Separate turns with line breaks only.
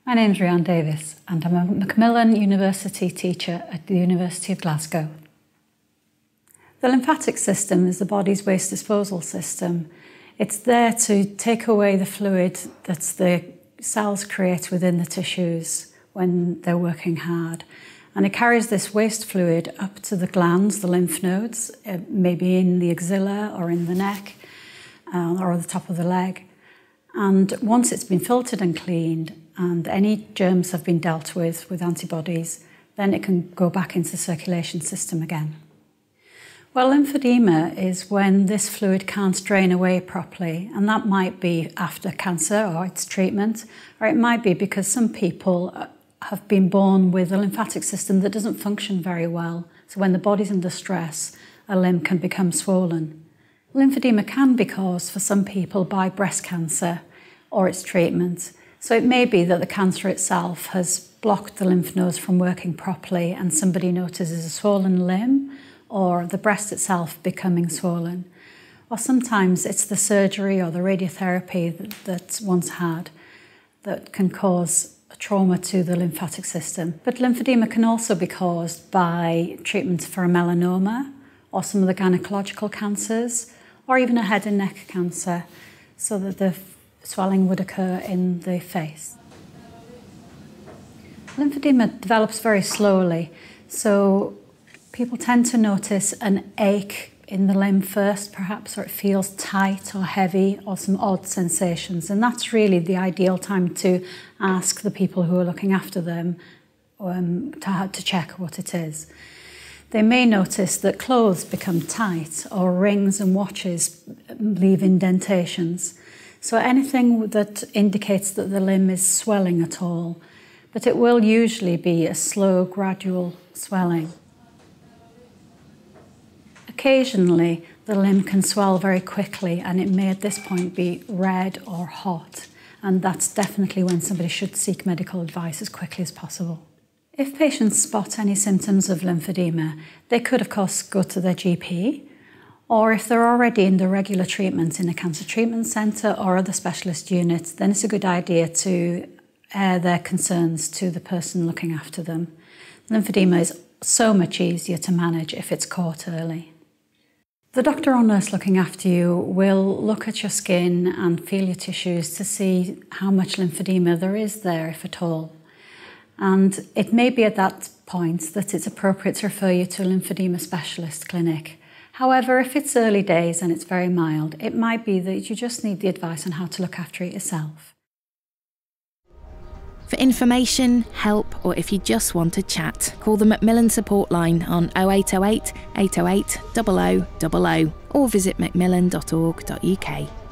My name's Rhian Davies and I'm a Macmillan University teacher at the University of Glasgow. The lymphatic system is the body's waste disposal system. It's there to take away the fluid that the cells create within the tissues when they're working hard. And it carries this waste fluid up to the glands, the lymph nodes, maybe in the axilla or in the neck or at the top of the leg. And once it's been filtered and cleaned and any germs have been dealt with antibodies, then it can go back into the circulation system again. Well, lymphedema is when this fluid can't drain away properly, and that might be after cancer or its treatment, or it might be because some people have been born with a lymphatic system that doesn't function very well. So when the body's under stress, a limb can become swollen. Lymphedema can be caused for some people by breast cancer or its treatment. So it may be that the cancer itself has blocked the lymph nodes from working properly and somebody notices a swollen limb or the breast itself becoming swollen. Or sometimes it's the surgery or the radiotherapy that's once had that can cause a trauma to the lymphatic system. But lymphedema can also be caused by treatment for a melanoma or some of the gynecological cancers or even a head and neck cancer, so that the swelling would occur in the face. Lymphedema develops very slowly, so people tend to notice an ache in the limb first, perhaps, or it feels tight or heavy or some odd sensations. And that's really the ideal time to ask the people who are looking after them to check what it is. They may notice that clothes become tight or rings and watches leave indentations. So anything that indicates that the limb is swelling at all, but it will usually be a slow, gradual swelling. Occasionally, the limb can swell very quickly and it may at this point be red or hot, and that's definitely when somebody should seek medical advice as quickly as possible. If patients spot any symptoms of lymphedema, they could of course go to their GP, or if they're already in the regular treatment in a cancer treatment centre or other specialist units, then it's a good idea to air their concerns to the person looking after them. Lymphedema is so much easier to manage if it's caught early. The doctor or nurse looking after you will look at your skin and feel your tissues to see how much lymphedema there is there, if at all. And it may be at that point that it's appropriate to refer you to a lymphedema specialist clinic. However, if it's early days and it's very mild, it might be that you just need the advice on how to look after it yourself.
For information, help, or if you just want to chat, call the Macmillan support line on 0808 808 0000 or visit macmillan.org.uk.